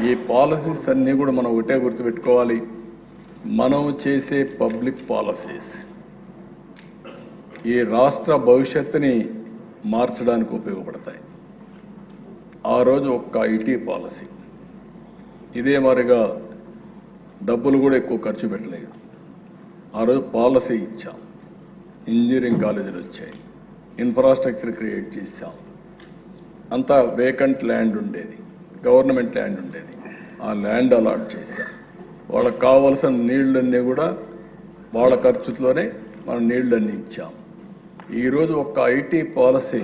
ఈ పాలసీస్ అన్నీ కూడా మనం ఒకటే గుర్తుపెట్టుకోవాలి. మనం చేసే పబ్లిక్ పాలసీస్ ఈ రాష్ట్ర భవిష్యత్తుని మార్చడానికి ఉపయోగపడతాయి. ఆ రోజు ఒక్క ఐటీ పాలసీ ఇదే మాదిరిగా డబ్బులు కూడా ఎక్కువ ఖర్చు పెట్టలేదు. ఆ రోజు పాలసీ ఇచ్చాం, ఇంజనీరింగ్ కాలేజీలు వచ్చాయి, ఇన్ఫ్రాస్ట్రక్చర్ క్రియేట్ చేశాం. అంతా వేకెంట్ ల్యాండ్ ఉండేది, గవర్నమెంట్ ల్యాండ్ ఉండేది, ఆ ల్యాండ్ అలాట్ చేశాం. వాళ్ళకి కావాల్సిన నీళ్ళన్నీ కూడా వాళ్ళ ఖర్చుతోనే మనం నీళ్ళన్నీ ఇచ్చాం. ఈరోజు ఒక్క ఐటీ పాలసీ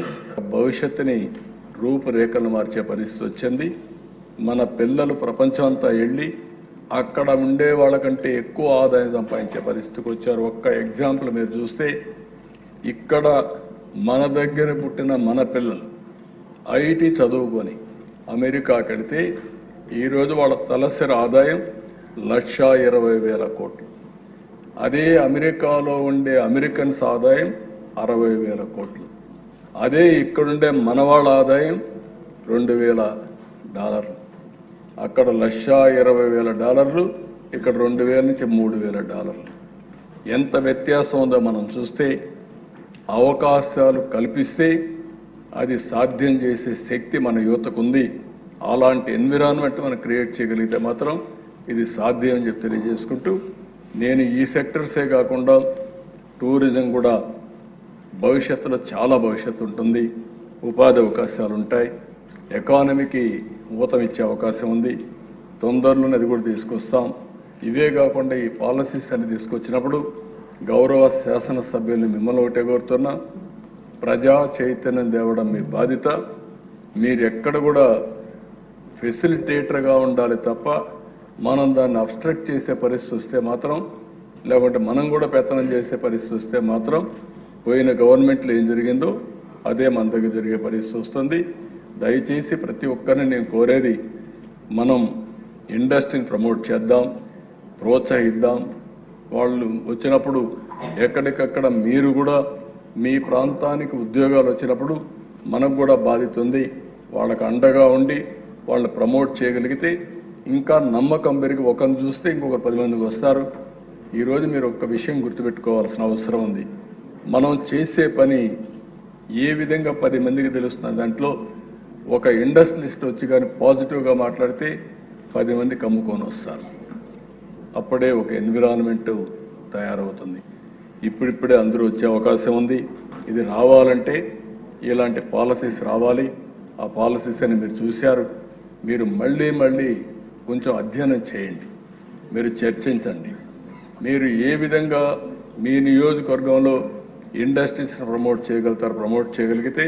భవిష్యత్తుని రూపురేఖలు మార్చే పరిస్థితి వచ్చింది. మన పిల్లలు ప్రపంచం అంతా వెళ్ళి అక్కడ ఉండే వాళ్ళకంటే ఎక్కువ ఆదాయం సంపాదించే పరిస్థితికి వచ్చారు. ఒక్క ఎగ్జాంపుల్ మీరు చూస్తే ఇక్కడ మన దగ్గర పుట్టిన మన పిల్లలు ఐటీ చదువుకొని అమెరికాకి వెళితే ఈరోజు వాళ్ళ తలసరి ఆదాయం 1,20,000 కోట్లు. అదే అమెరికాలో ఉండే అమెరికన్స్ ఆదాయం 60,000 కోట్లు. అదే ఇక్కడుండే మనవాళ్ళ ఆదాయం $2,000. అక్కడ $1,20,000, ఇక్కడ 2,000 నుంచి $3,000. ఎంత వ్యత్యాసం ఉందో మనం చూస్తే, అవకాశాలు కల్పిస్తే అది సాధ్యం చేసే శక్తి మన యువతకు ఉంది. అలాంటి ఎన్విరాన్మెంట్ మనం క్రియేట్ చేయగలిగితే మాత్రం ఇది సాధ్యం అని చెప్పి తెలియజేసుకుంటూ, నేను ఈ సెక్టర్సే కాకుండా టూరిజం కూడా భవిష్యత్తులో చాలా భవిష్యత్తు ఉంటుంది, ఉపాధి అవకాశాలు ఉంటాయి, ఎకానమీకి ఊతం ఇచ్చే అవకాశం ఉంది. తొందరలోనే అది కూడా తీసుకొస్తాం. ఇవే కాకుండా ఈ పాలసీస్ అన్ని తీసుకొచ్చినప్పుడు గౌరవ శాసనసభ్యుల్ని మిమ్మల్ని ఒకటే కోరుతున్నా, ప్రజా చైతన్యం తేవడం మీ బాధ్యత. మీరు ఎక్కడ కూడా ఫెసిలిటేటర్గా ఉండాలి తప్ప మనం దాన్ని అబ్స్ట్రక్ట్ చేసే పరిస్థితి వస్తే మాత్రం, లేకుంటే మనం కూడా పెత్తనం చేసే పరిస్థితి వస్తే మాత్రం పోయిన గవర్నమెంట్లో ఏం జరిగిందో అదే మన దగ్గర జరిగే పరిస్థితి వస్తుంది. దయచేసి ప్రతి ఒక్కరిని నేను కోరేది, మనం ఇండస్ట్రీని ప్రమోట్ చేద్దాం, ప్రోత్సహిద్దాం. వాళ్ళు వచ్చినప్పుడు ఎక్కడికక్కడ మీరు కూడా మీ ప్రాంతానికి ఉద్యోగాలు వచ్చినప్పుడు మనకు కూడా బాధ్యత ఉంది. వాళ్ళకు అండగా ఉండి వాళ్ళని ప్రమోట్ చేయగలిగితే ఇంకా నమ్మకం పెరిగి ఒకరిని చూస్తే ఇంకొక 10 మందికి వస్తారు. ఈరోజు మీరు ఒక్క విషయం గుర్తుపెట్టుకోవాల్సిన అవసరం ఉంది. మనం చేసే పని ఏ విధంగా 10 మందికి తెలుస్తుంది. దాంట్లో ఒక ఇండస్ట్రియలిస్ట్ వచ్చి కానీ పాజిటివ్గా మాట్లాడితే 10 మంది కమ్ముకొని వస్తారు. అప్పుడే ఒక ఎన్విరాన్మెంట్ తయారవుతుంది. ఇప్పుడిప్పుడే అందరూ వచ్చే అవకాశం ఉంది. ఇది రావాలంటే ఇలాంటి పాలసీస్ రావాలి. ఆ పాలసీస్ అని మీరు చూశారు. మీరు మళ్ళీ మళ్ళీ కొంచెం అధ్యయనం చేయండి, మీరు చర్చించండి. మీరు ఏ విధంగా మీ నియోజకవర్గంలో ఇండస్ట్రీస్ని ప్రమోట్ చేయగలిగితే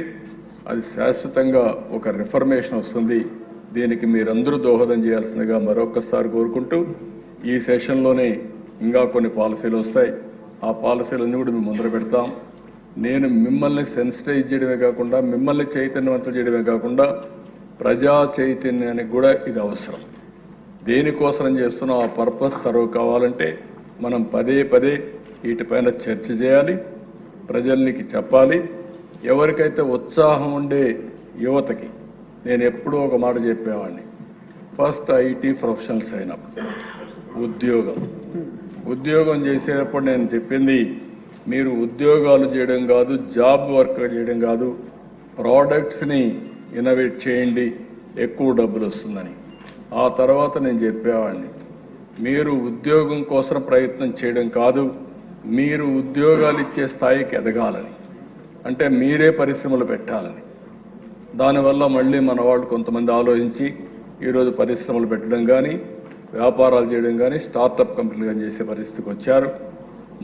అది శాశ్వతంగా ఒక రిఫర్మేషన్ వస్తుంది. దీనికి మీరందరూ దోహదం చేయాల్సిందిగా మరొకసారి కోరుకుంటూ, ఈ సెషన్లోనే ఇంకా కొన్ని పాలసీలు వస్తాయి. ఆ పాలసీలన్నీ కూడా మేము ముందర పెడతాం. నేను మిమ్మల్ని సెన్సిటైజ్ చేయడమే కాకుండా, మిమ్మల్ని చైతన్యవంతం చేయడమే కాకుండా, ప్రజా చైతన్యానికి కూడా ఇది అవసరం. దేనికోసం చేస్తున్నాం, ఆ పర్పస్ సర్వ్ కావాలంటే మనం పదే పదే వీటిపైన చర్చ చేయాలి, ప్రజలకి చెప్పాలి. ఎవరికైతే ఉత్సాహం ఉండే యువతకి నేను ఎప్పుడూ ఒక మాట చెప్పేవాడిని, ఫస్ట్ ఐటీ ప్రొఫెషనల్స్ అయినప్పుడు ఉద్యోగం చేసేటప్పుడు నేను చెప్పింది, మీరు ఉద్యోగాలు చేయడం కాదు, జాబ్ వర్క్ చేయడం కాదు, ప్రోడక్ట్స్ని ఇన్నోవేట్ చేయండి, ఎక్కువ డబ్బులు వస్తుందని. ఆ తర్వాత నేను చెప్పేవాడిని, మీరు ఉద్యోగం కోసం ప్రయత్నం చేయడం కాదు, మీరు ఉద్యోగాలు ఇచ్చే స్థాయికి ఎదగాలని, అంటే మీరే పరిశ్రమలు పెట్టాలని. దానివల్ల మళ్ళీ మన వాళ్ళు కొంతమంది ఆలోచించి ఈరోజు పరిశ్రమలు పెట్టడం కానీ, వ్యాపారాలు చేయడం కానీ, స్టార్టప్ కంపెనీలు కానీ చేసే పరిస్థితికి వచ్చారు.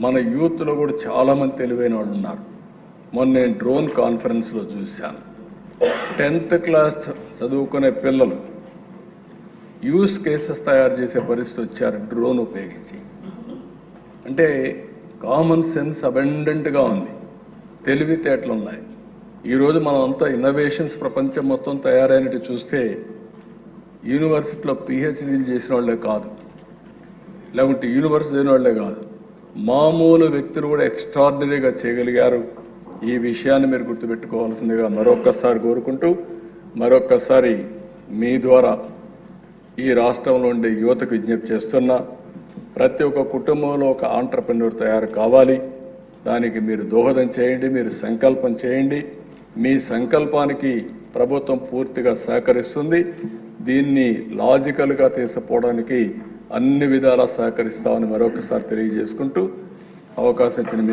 మన యూత్లో కూడా చాలామంది తెలివైన వాళ్ళు ఉన్నారు. మొన్న నేను డ్రోన్ కాన్ఫరెన్స్లో చూశాను. 10th క్లాస్ చదువుకునే పిల్లలు యూస్ కేసెస్ తయారు చేసే పరిస్థితి వచ్చారు డ్రోన్ ఉపయోగించి. అంటే కామన్ సెన్స్ అబెండెంట్గా ఉంది, తెలివితేటలు ఉన్నాయి. ఈరోజు మనం అంతా ఇన్నోవేషన్స్ ప్రపంచం మొత్తం తయారైనట్టు చూస్తే యూనివర్సిటీలో పిహెచ్డీలు చేసిన వాళ్ళే కాదు, లేకుంటే యూనివర్సిటీ అయిన వాళ్ళే కాదు, మామూలు వ్యక్తులు కూడా ఎక్స్ట్రాడినరీగా చేయగలిగారు. ఈ విషయాన్ని మీరు గుర్తుపెట్టుకోవాల్సిందిగా మరొక్కసారి కోరుకుంటూ, మరొక్కసారి మీ ద్వారా ఈ రాష్ట్రంలో ఉండే యువతకు విజ్ఞప్తి చేస్తున్నా, ప్రతి ఒక్క కుటుంబంలో ఒక ఆంట్రప్రెన్యూర్ తయారు కావాలి. దానికి మీరు దోహదం చేయండి, మీరు సంకల్పం చేయండి. మీ సంకల్పానికి ప్రభుత్వం పూర్తిగా సహకరిస్తుంది. దీన్ని లాజికల్గా తీసుకుపోవడానికి అన్ని విధాలా సహకరిస్తామని మరొకసారి తెలియజేసుకుంటూ అవకాశం ఇచ్చిన